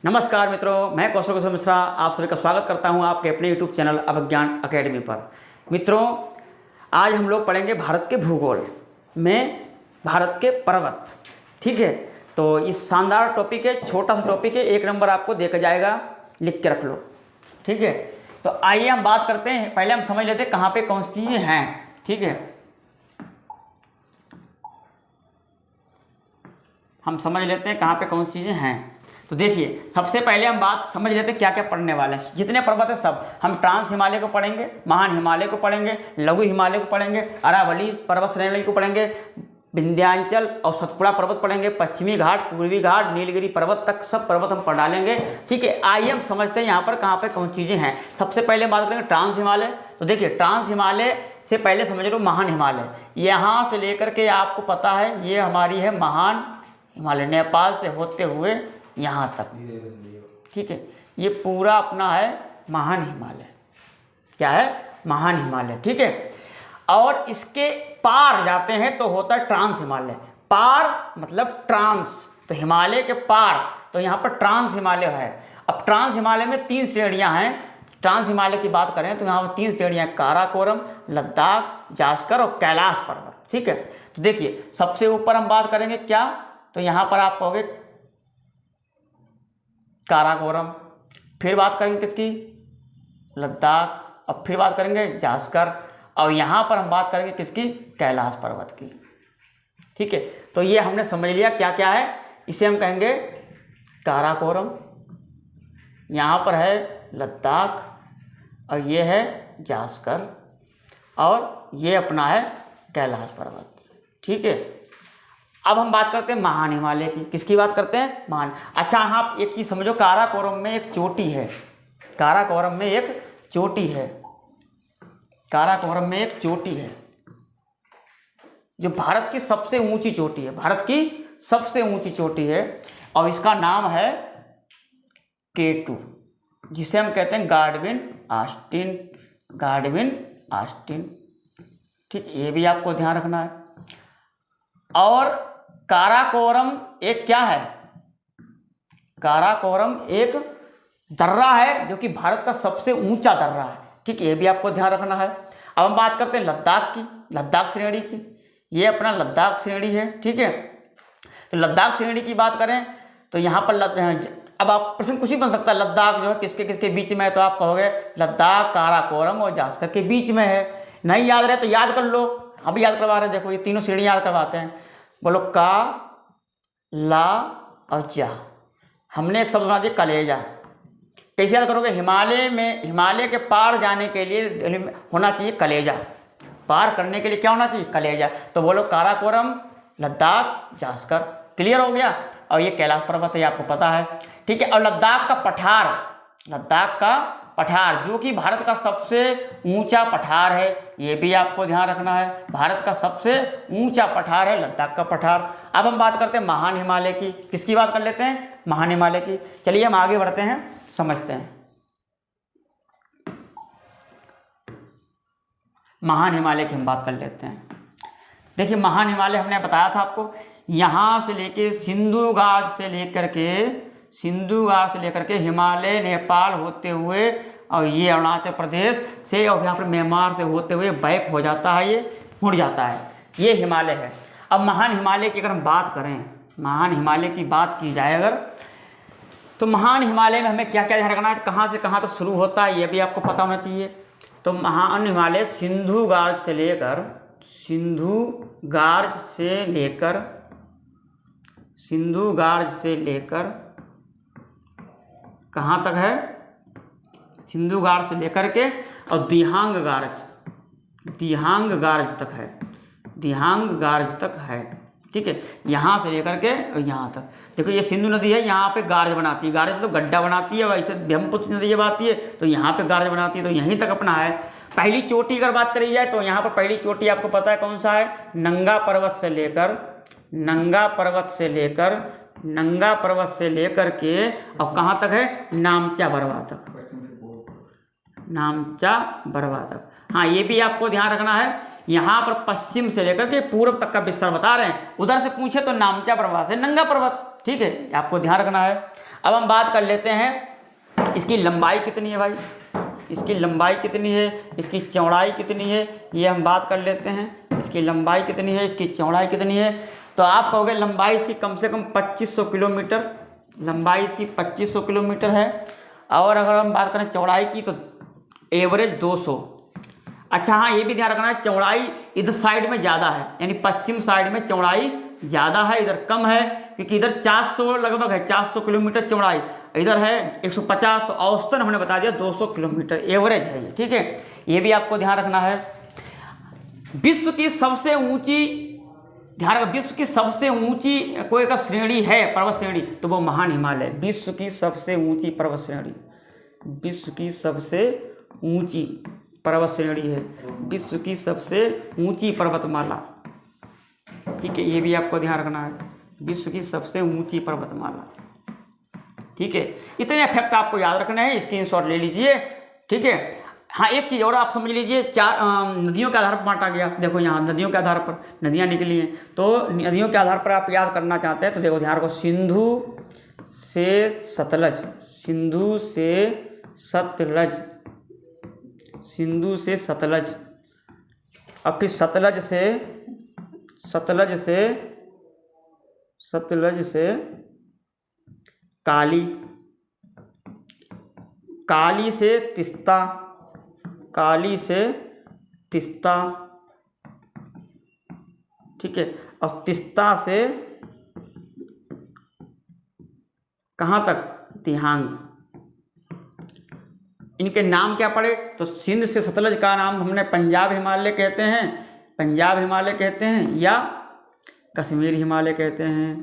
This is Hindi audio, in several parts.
नमस्कार मित्रों, मैं कौशल कुशल मिश्रा आप सभी का स्वागत करता हूं आपके अपने YouTube चैनल अभिज्ञान अकेडमी पर। मित्रों, आज हम लोग पढ़ेंगे भारत के भूगोल में भारत के पर्वत। ठीक है, तो इस शानदार टॉपिक है, छोटा सा टॉपिक है, 1 नंबर आपको देखा जाएगा, लिख के रख लो। ठीक है, तो आइए हम बात करते हैं। पहले हम समझ लेते हैं कहाँ पे कौन सी चीज़ें हैं। ठीक है, हम समझ लेते हैं कहाँ पे कौन सी चीज़ें हैं। तो देखिए, सबसे पहले हम बात समझ लेते हैं क्या क्या पढ़ने वाले हैं। जितने पर्वत है सब हम ट्रांस हिमालय को पढ़ेंगे, महान हिमालय को पढ़ेंगे, लघु हिमालय को पढ़ेंगे, अरावली पर्वत श्रेणी को पढ़ेंगे, विंध्याचल और सतपुड़ा पर्वत पढ़ेंगे, पश्चिमी घाट, पूर्वी घाट, नीलगिरी पर्वत तक सब पर्वत हम पढ़ डालेंगे। ठीक है, आइए हम समझते हैं यहाँ पर कहाँ पर कौन चीज़ें हैं। सबसे पहले बात करेंगे ट्रांस हिमालय। तो देखिए, ट्रांस हिमालय से पहले समझ लो महान हिमालय। यहाँ से लेकर के आपको पता है ये हमारी है महान हिमालय, नेपाल से होते हुए यहाँ तक। ठीक है, ये पूरा अपना है महान हिमालय। क्या है? महान हिमालय। ठीक है, और इसके पार जाते हैं तो होता है ट्रांस हिमालय। पार मतलब ट्रांस, तो हिमालय के पार, तो यहाँ पर ट्रांस हिमालय है। अब ट्रांस हिमालय में 3 श्रेणियाँ हैं। ट्रांस हिमालय की बात करें तो यहाँ पर 3 श्रेणियाँ, काराकोरम, लद्दाख, जास्कर और कैलाश पर्वत। ठीक है, तो देखिए सबसे ऊपर हम बात करेंगे क्या, तो यहाँ पर आप कहोगे काराकोरम, फिर बात करेंगे किसकी, लद्दाख, और फिर बात करेंगे जास्कर, और यहाँ पर हम बात करेंगे किसकी, कैलाश पर्वत की। ठीक है, तो ये हमने समझ लिया क्या क्या है। इसे हम कहेंगे काराकोरम, यहाँ पर है लद्दाख, और ये है जास्कर, और ये अपना है कैलाश पर्वत। ठीक है, अब हम बात करते हैं महान हिमालय की। किसकी बात करते हैं? महान। अच्छा, आप एक चीज़ समझो, काराकोरम में एक चोटी है। काराकोरम में एक चोटी है। काराकोरम में एक चोटी है जो भारत की सबसे ऊंची चोटी है। भारत की सबसे ऊंची चोटी है, और इसका नाम है K2, जिसे हम कहते हैं गाडविन ऑस्टिन। गाडविन ऑस्टिन। ठीक, ये भी आपको ध्यान रखना है। और काराकोरम एक क्या है? काराकोरम एक दर्रा है जो कि भारत का सबसे ऊंचा दर्रा है। ठीक, ये भी आपको ध्यान रखना है। अब हम बात करते हैं लद्दाख की, लद्दाख श्रेणी की। ये अपना लद्दाख श्रेणी है। ठीक है, तो लद्दाख श्रेणी की बात करें तो यहाँ पर अब आप प्रश्न कुछ ही बन सकता है, लद्दाख जो है किसके किसके बीच में है, तो आप कहोगे लद्दाख काराकोरम और जास्कर के बीच में है। नहीं याद रहे तो याद कर लो, अभी याद करवा रहे हैं। देखो, ये तीनों श्रेणी याद करवाते हैं। बोलो का, ला और जा। हमने एक शब्द बना दिया कलेजा। कैसे याद करोगे? हिमालय में, हिमालय के पार जाने के लिए होना चाहिए कलेजा। पार करने के लिए क्या होना चाहिए? कलेजा। तो बोलो काराकोरम, लद्दाख, जास्कर। क्लियर हो गया? और ये कैलाश पर्वत है, आपको पता है। ठीक है, और लद्दाख का पठार, लद्दाख का पठार जो कि भारत का सबसे ऊंचा पठार है, ये भी आपको ध्यान रखना है। भारत का सबसे ऊंचा पठार है लद्दाख का पठार। अब हम बात करते हैं महान हिमालय की। किसकी बात कर लेते हैं? महान हिमालय की। चलिए हम आगे बढ़ते हैं, समझते हैं। महान हिमालय की हम बात कर लेते हैं। देखिए, महान हिमालय हमने बताया था आपको, यहाँ से लेके सिंधु घाट से लेकर के, सिंधु घाट से लेकर के हिमालय, नेपाल होते हुए, और ये अरुणाचल प्रदेश से, और यहाँ पर म्यांमार से होते हुए बैक हो जाता है, ये मुड़ जाता है। ये हिमालय है। अब महान हिमालय की अगर हम बात करें, महान हिमालय की बात की जाए अगर, तो महान हिमालय में हमें क्या क्या ध्यान रखना है, कहाँ से कहाँ तक शुरू होता है, ये भी आपको पता होना चाहिए। तो महान हिमालय सिंधु घाट से लेकर, सिंधु घाट से लेकर, सिंधु घाट से लेकर कहाँ तक है? सिंधु घाट से लेकर के और दिहांग गार्ज, दिहांग गार्ज तक है। दिहांग गार्ज तक है। ठीक है, यहाँ से लेकर के और यहाँ तक। देखो, ये सिंधु नदी है, यहाँ पे गार्ज बनाती है। गार्ज मतलब गड्ढा बनाती है। वैसे ब्रह्मपुत्र नदी जब आती है तो यहाँ पे गार्ज बनाती है, तो यहीं तक अपना है। पहली चोटी अगर बात करी जाए तो यहाँ पर पहली चोटी आपको पता है कौन सा है? नंगा पर्वत से लेकर, नंगा पर्वत से लेकर, नंगा पर्वत से लेकर के और कहाँ तक है? नामचा बरवा तक, नामचा बरवा तक। हाँ, ये भी आपको ध्यान रखना है। यहाँ पर पश्चिम से लेकर के पूर्व तक का विस्तार बता रहे हैं। उधर से पूछे तो नामचा बरवा से नंगा पर्वत। ठीक है, आपको ध्यान रखना है। अब हम बात कर लेते हैं इसकी लंबाई कितनी है भाई, इसकी लंबाई कितनी है, इसकी चौड़ाई कितनी है, ये हम बात कर लेते हैं। इसकी लंबाई कितनी है, इसकी चौड़ाई कितनी है, तो आप कहोगे लंबाई इसकी कम से कम 2500 किलोमीटर, लंबाई इसकी 2500 किलोमीटर है। और अगर हम बात करें चौड़ाई की तो एवरेज 200। अच्छा हाँ, ये भी ध्यान रखना है चौड़ाई इधर साइड में ज़्यादा है, यानी पश्चिम साइड में चौड़ाई ज़्यादा है, इधर कम है, क्योंकि इधर 400 लगभग है, 400 किलोमीटर चौड़ाई, इधर है 150, तो औसतन हमने बता दिया 200 किलोमीटर एवरेज है ये, ठीक है, ये भी आपको ध्यान रखना है। विश्व की सबसे ऊंची, ध्यान रखना, विश्व की सबसे ऊंची कोई का श्रेणी है, पर्वत श्रेणी, तो वो महान हिमालय, विश्व की सबसे ऊंची पर्वत श्रेणी, विश्व की सबसे ऊंची पर्वत श्रेणी है, विश्व की सबसे ऊंची पर्वतमाला, ठीक है, ये भी आपको ध्यान रखना है, विश्व की सबसे ऊंची पर्वतमाला, ठीक है। इतने फैक्ट आपको याद रखने हैं, स्क्रीनशॉट ले लीजिए, ठीक है। हाँ, एक चीज़ और आप समझ लीजिए, 4 नदियों के आधार पर बांटा गया, देखो यहाँ नदियों के आधार पर नदियाँ निकली हैं, तो नदियों के आधार पर आप याद करना चाहते हैं तो देखो ध्यान रखो, सिंधु से सतलज, सिंधु से सतलज, सिंधु से सतलज, और फिर सतलज से काली, काली से तिस्ता, काली से तिस्ता, ठीक है, और तिस्ता से कहाँ तक, तिहांग। इनके नाम क्या पड़े, तो सिंध से सतलज का नाम हमने पंजाब हिमालय कहते हैं, पंजाब हिमालय कहते हैं, या कश्मीर हिमालय कहते हैं,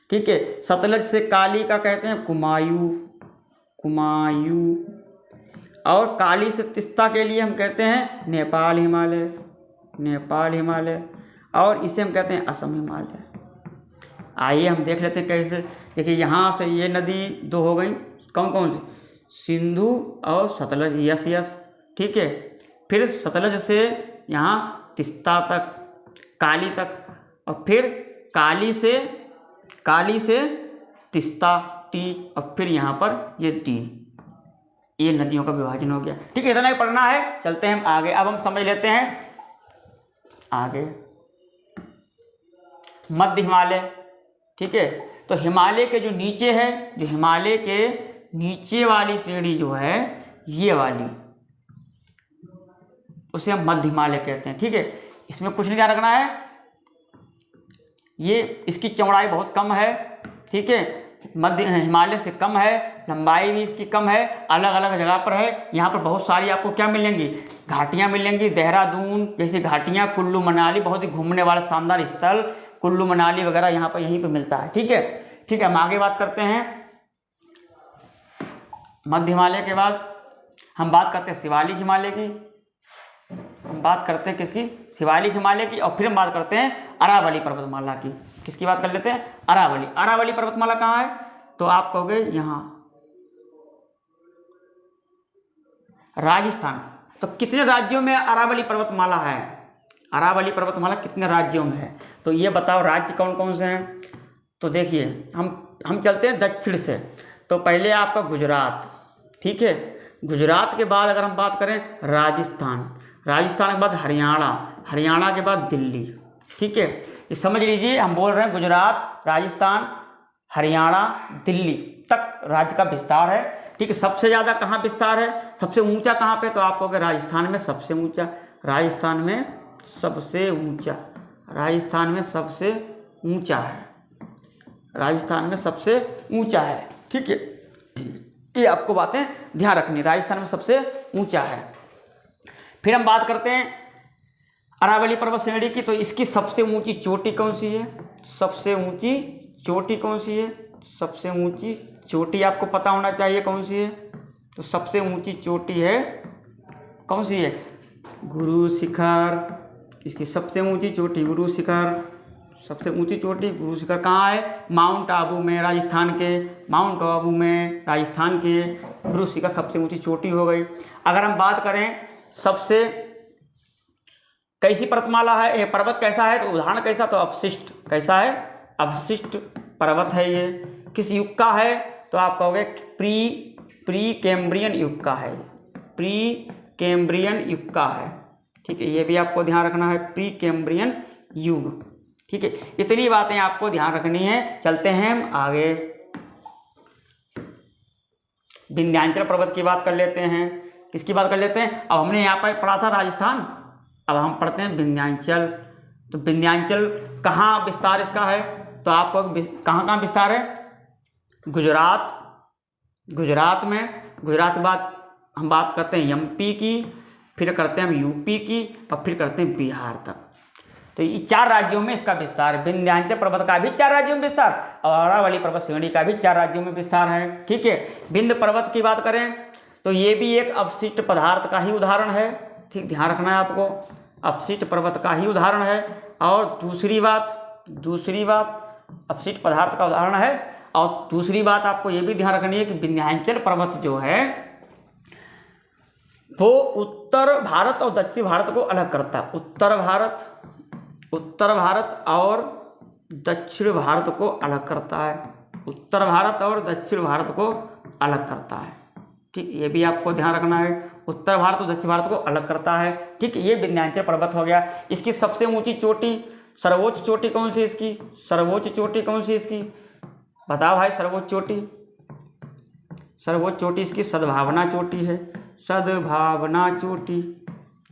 ठीक है। सतलज से काली का कहते हैं कुमायूं, कुमायूं, और काली से तिस्ता के लिए हम कहते हैं नेपाल हिमालय, नेपाल हिमालय, और इसे हम कहते हैं असम हिमालय। आइए हम देख लेते हैं कैसे। देखिए यहाँ से ये नदी 2 हो गई, कौन कौन सी, सिंधु और सतलज, यस यस, ठीक है। फिर सतलज से यहाँ तिस्ता तक, काली तक, और फिर काली से तिस्ता टी, और फिर यहाँ पर ये टी, ये नदियों का विभाजन हो गया, ठीक है। इतना ही पढ़ना है, चलते हैं हम आगे। अब हम समझ लेते हैं आगे मध्य हिमालय, ठीक है। तो हिमालय के जो नीचे है, जो हिमालय के नीचे वाली श्रेणी जो है ये वाली, उसे हम मध्य हिमालय कहते हैं, ठीक है। इसमें कुछ नहीं ध्यान रखना है, ये इसकी चौड़ाई बहुत कम है, ठीक है, मध्य हिमालय से कम है, लंबाई भी इसकी कम है, अलग अलग जगह पर है। यहाँ पर बहुत सारी आपको क्या मिलेंगी, घाटियाँ मिलेंगी, देहरादून जैसी घाटियाँ, कुल्लू मनाली, बहुत ही घूमने वाला शानदार स्थल, कुल्लू मनाली वगैरह यहाँ पर यहीं पर मिलता है, ठीक है, ठीक है। हम आगे बात करते हैं, मध्य हिमालय के बाद हम बात करते हैं शिवालिक हिमालय की, हम बात करते हैं किसकी, शिवालिक हिमालय की, और फिर हम बात करते हैं अरावली पर्वतमाला की। किसकी बात कर लेते हैं, अरावली। अरावली पर्वतमाला कहाँ है, तो आप कहोगे यहाँ राजस्थान। तो कितने राज्यों में अरावली पर्वतमाला है, अरावली पर्वतमाला कितने राज्यों में है, तो ये बताओ राज्य कौन कौन से हैं। तो देखिए हम चलते हैं दक्षिण से, तो पहले आपका गुजरात, ठीक है, गुजरात के बाद अगर हम बात करें राजस्थान, राजस्थान के बाद हरियाणा, हरियाणा के बाद दिल्ली, ठीक है। ये समझ लीजिए, हम बोल रहे हैं गुजरात, राजस्थान, हरियाणा, दिल्ली तक राज्य का विस्तार है, ठीक है। सबसे ज़्यादा कहाँ विस्तार है, सबसे ऊंचा कहाँ पे, तो आप कहोगे राजस्थान में सबसे ऊंचा, राजस्थान में सबसे ऊंचा, राजस्थान में सबसे ऊंचा है, राजस्थान में सबसे ऊंचा है, ठीक है। ये आपको बातें ध्यान रखनी, राजस्थान में सबसे ऊंचा है। फिर हम बात करते हैं अरावली पर्वत श्रेणी की, तो इसकी सबसे ऊंची चोटी कौन सी है, सबसे ऊंची चोटी कौन सी है, सबसे ऊंची चोटी आपको पता होना चाहिए कौन सी है, तो सबसे ऊंची चोटी है कौन सी है, गुरु शिखर। इसकी सबसे ऊंची चोटी गुरु शिखर, सबसे ऊंची चोटी गुरु शिखर कहाँ है, माउंट आबू में, राजस्थान के माउंट आबू में, राजस्थान के गुरु शिखर सबसे ऊंची चोटी हो गई। अगर हम बात करें सबसे कैसी पर्वतमाला है, ये पर्वत कैसा है, तो उदाहरण कैसा, तो अवशिष्ट, कैसा है, अवशिष्ट पर्वत है ये, किस युग का है, तो आप कहोगे प्री कैम्ब्रियन युग का है, प्री कैम्ब्रियन युग का है। ठीक है, ये भी आपको ध्यान रखना है, प्री कैम्ब्रियन युग। ठीक है, इतनी बातें आपको ध्यान रखनी है। चलते हैं हम आगे, विंध्याचल पर्वत की बात कर लेते हैं। किसकी बात कर लेते हैं? अब हमने यहाँ पर पढ़ा था राजस्थान, अब हम पढ़ते हैं विंध्याचल। तो विंध्याचल कहाँ विस्तार इसका है, तो आपको कहाँ विस्तार है? गुजरात, गुजरात में, गुजरात के बाद हम बात करते हैं एमपी की, फिर करते हैं हम यूपी की, और फिर करते हैं बिहार तक। तो ये 4 राज्यों में इसका विस्तार है। विंध्याचल पर्वत का भी 4 राज्यों में विस्तार, और अरावली पर्वत श्रेणी का भी 4 राज्यों में विस्तार है। ठीक है, विंध्य पर्वत की बात करें तो ये भी एक अपशिष्ट पदार्थ का ही उदाहरण है। ठीक, ध्यान रखना है आपको, अपशिष्ट पर्वत का ही उदाहरण है। और दूसरी बात अपशिष्ट पदार्थ का उदाहरण है। और दूसरी बात आपको ये भी ध्यान रखनी है कि विंध्याचल पर्वत जो है वो उत्तर भारत और दक्षिण भारत को अलग करता है। उत्तर भारत और दक्षिण भारत को अलग करता है, उत्तर भारत और दक्षिण भारत को अलग करता है। ठीक, ये भी आपको ध्यान रखना है, उत्तर भारत और दक्षिण भारत को अलग करता है। ठीक, ये विंध्याचल पर्वत हो गया। इसकी सबसे ऊंची चोटी, सर्वोच्च चोटी कौन सी इसकी? सर्वोच्च चोटी कौन सी इसकी? बताओ भाई, सर्वोच्च चोटी, सर्वोच्च चोटी इसकी सद्भावना चोटी है, सद्भावना चोटी,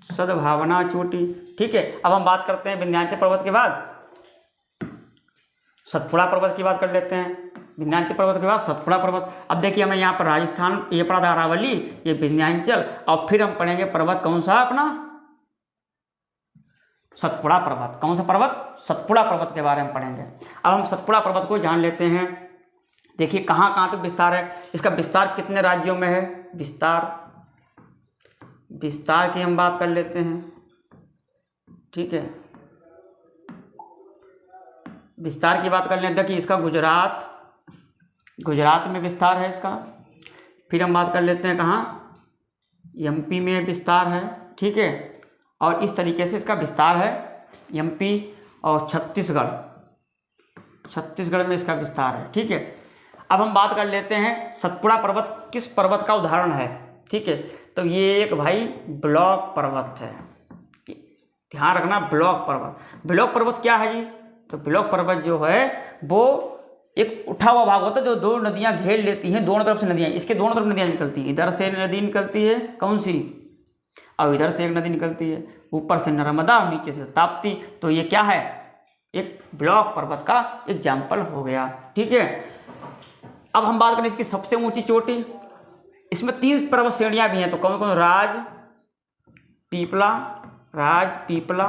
सद्भावना चोटी। ठीक है, अब हम बात करते हैं विंध्याचल पर्वत के बाद सतपुड़ा पर्वत की बात कर लेते हैं। विंध्याचल पर्वत के बाद सतपुड़ा पर्वत। अब देखिए, हमने यहाँ पर राजस्थान ये पढ़ा था अरावली, ये विंध्याचल, और फिर हम पढ़ेंगे पर्वत कौन सा अपना? सतपुड़ा पर्वत। कौन सा पर्वत? सतपुड़ा पर्वत के बारे में पढ़ेंगे। अब हम सतपुड़ा पर्वत को जान लेते हैं। देखिए कहाँ कहाँ तक विस्तार है, इसका विस्तार कितने राज्यों में है? विस्तार की हम बात कर लेते हैं। ठीक है, विस्तार की बात कर लेते हैं कि इसका गुजरात में विस्तार है इसका। फिर हम बात कर लेते हैं कहाँ? एमपी में विस्तार है। ठीक है, और इस तरीके से इसका विस्तार है एमपी और छत्तीसगढ़ में इसका विस्तार है। ठीक है, अब हम बात कर लेते हैं सतपुड़ा पर्वत किस पर्वत का उदाहरण है। ठीक है, तो ये एक भाई ब्लॉक पर्वत है। ध्यान रखना, ब्लॉक पर्वत क्या है जी? तो ब्लॉक पर्वत जो है वो एक उठा हुआ भाग होता है जो 2 नदियां घेर लेती हैं, दोनों तरफ से नदियां, इसके दोनों तरफ नदियां निकलती हैं। इधर से नदी निकलती है कौन सी, और इधर से एक नदी निकलती है, ऊपर से नर्मदा और नीचे से ताप्ती। तो ये क्या है? एक ब्लॉक पर्वत का एग्जाम्पल हो गया। ठीक है, अब हम बात करें इसकी सबसे ऊंची चोटी। इसमें 3 पर्वत श्रेणियां भी हैं, तो कौन कौन? राज पीपला,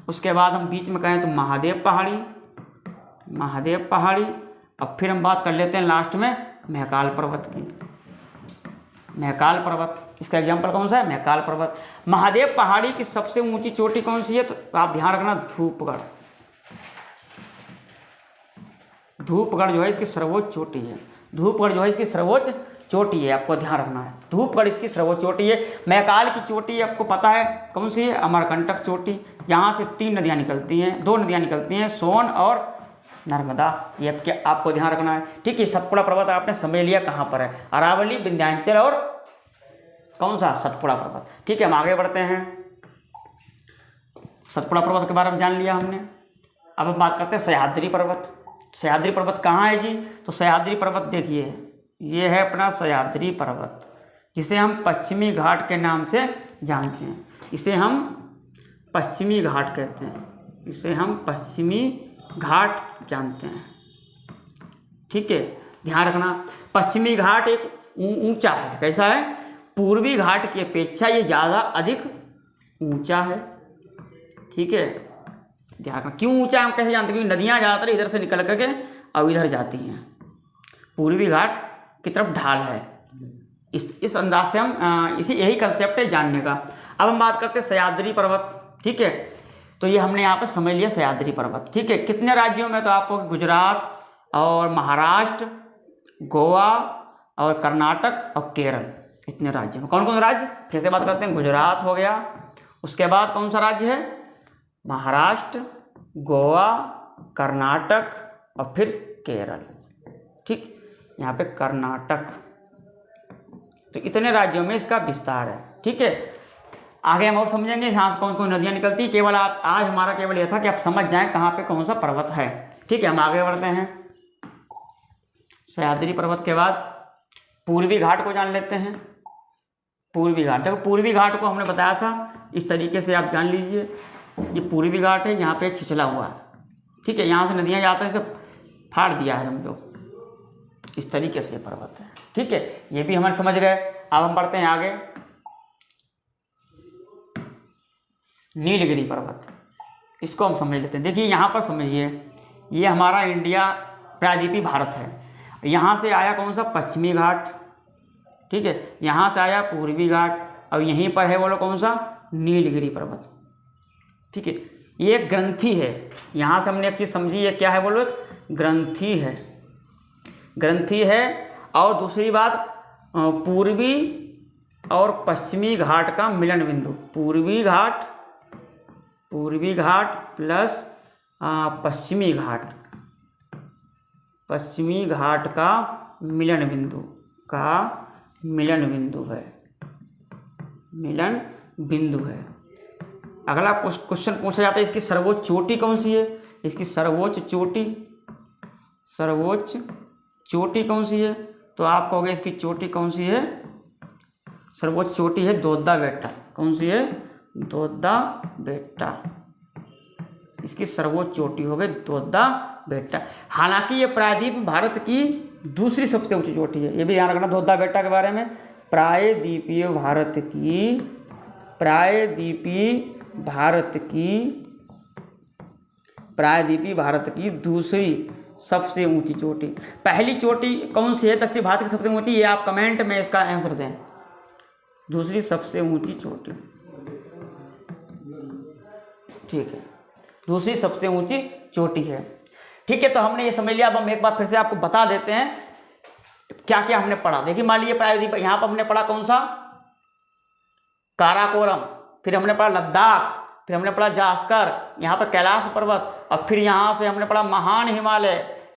उसके बाद हम बीच में कहें तो महादेव पहाड़ी, और फिर हम बात कर लेते हैं लास्ट में महाकाल पर्वत की। महाकाल पर्वत, इसका एग्जाम्पल कौन सा है? महाकाल पर्वत। महादेव पहाड़ी की सबसे ऊंची चोटी कौन सी है? तो आप ध्यान रखना, धूपगढ़ जो है इसकी सर्वोच्च चोटी है। आपको ध्यान रखना है, धूपगढ़ इसकी सर्वोच्च चोटी है। महाकाल की चोटी आपको पता है कौन सी है? अमरकंटक चोटी, जहाँ से 2 नदियाँ निकलती हैं, सोन और नर्मदा। ये आपको ध्यान रखना है। ठीक है, सतपुड़ा पर्वत आपने समझ लिया कहाँ पर है? अरावली, विंध्याचल और कौन सा? सतपुड़ा पर्वत। ठीक है, हम आगे बढ़ते हैं। सतपुड़ा पर्वत के बारे में जान लिया हमने। अब हम बात करते हैं सह्याद्री पर्वत। सह्याद्री पर्वत कहाँ है जी? तो सह्याद्री पर्वत देखिए, ये है अपना सह्याद्री पर्वत, जिसे हम पश्चिमी घाट के नाम से जानते हैं। इसे हम पश्चिमी घाट कहते हैं, इसे हम पश्चिमी घाट जानते हैं। ठीक है, ध्यान रखना, पश्चिमी घाट एक ऊंचा है। कैसा है? पूर्वी घाट की अपेक्षा ये ज़्यादा अधिक ऊंचा है। ठीक है, ध्यान रखना। क्यों ऊंचा हम कैसे जानते हैं? क्योंकि नदियाँ ज़्यादातर इधर से निकल करके और इधर जाती हैं, पूर्वी घाट की तरफ ढाल है। इस अंदाज से हम यही कंसेप्ट है जानने का। अब हम बात करते हैं सह्याद्री पर्वत। ठीक है, तो ये हमने यहाँ पर समझ लिया सह्याद्री पर्वत। ठीक है, कितने राज्यों में? तो आपको गुजरात और महाराष्ट्र, गोवा और कर्नाटक और केरल, इतने राज्य में। कौन कौन राज्य? फिर से बात करते हैं, गुजरात हो गया, उसके बाद कौन सा राज्य है? महाराष्ट्र, गोवा, कर्नाटक और फिर केरल। ठीक, यहाँ पे कर्नाटक। तो इतने राज्यों में इसका विस्तार है। ठीक है, आगे हम और समझेंगे यहाँ से कौन कौन नदियाँ निकलती। केवल आप आज हमारा केवल यह था कि आप समझ जाएं कहाँ पे कौन सा पर्वत है। ठीक है, हम आगे बढ़ते हैं। सह्याद्री पर्वत के बाद पूर्वी घाट को जान लेते हैं। पूर्वी घाट, देखो पूर्वी घाट को हमने बताया था इस तरीके से, आप जान लीजिए ये पूर्वी घाट है, यहाँ पे छिछला हुआ है। ठीक है, यहाँ से नदियाँ जाते हैं, इसे फाड़ दिया है समझो, इस तरीके से पर्वत है। ठीक है, ये भी हमारे समझ गए। अब हम बढ़ते हैं आगे। नीलगिरी पर्वत, इसको हम समझ लेते हैं। देखिए यहाँ पर समझिए, ये हमारा इंडिया प्रायद्वीपीय भारत है। यहाँ से आया कौन सा, पश्चिमी घाट। ठीक है, यहाँ से आया पूर्वी घाट, और यहीं पर है बोलो कौन सा, नीलगिरी पर्वत। ठीक है, ये एक ग्रंथि है। यहाँ से हमने एक चीज़ समझी, ये क्या है बोलो, एक ग्रंथि है, ग्रंथि है। और दूसरी बात, पूर्वी और पश्चिमी घाट का मिलन बिंदु, पूर्वी घाट प्लस पश्चिमी घाट का मिलन बिंदु है। अगला क्वेश्चन पूछा जाता है, इसकी सर्वोच्च चोटी कौन सी है। इसकी सर्वोच्च चोटी कौन सी है, तो आप कहोगे इसकी चोटी कौन सी है, सर्वोच्च चोटी है दोद्दा बेट्टा। कौन सी है, दोद्दा बेट्टा। इसकी सर्वोच्च चोटी हो गई दोद्दा बेट्टा। हालांकि ये प्रायद्वीप भारत की दूसरी सबसे ऊंची चोटी है, ये भी ध्यान रखना दोद्दा बेट्टा के बारे में। प्रायद्वीपीय भारत की दूसरी सबसे ऊंची चोटी। पहली चोटी कौन सी है दक्षिण भारत की सबसे ऊंची, ये आप कमेंट में इसका आंसर दें। दूसरी सबसे ऊंची चोटी, ठीक है, दूसरी सबसे ऊंची चोटी है। ठीक है, तो हमने ये समझ लिया। अब हम एक बार फिर से आपको बता देते हैं क्या क्या हमने पढ़ा। देखिए मान लीजिए प्रायद्वीप, यहाँ पर हमने पढ़ा कौन सा, काराकोरम, फिर हमने पढ़ा लद्दाख, फिर हमने पढ़ा जास्कर, यहाँ पर कैलाश पर्वत, और फिर यहाँ से हमने पढ़ा महान हिमालय,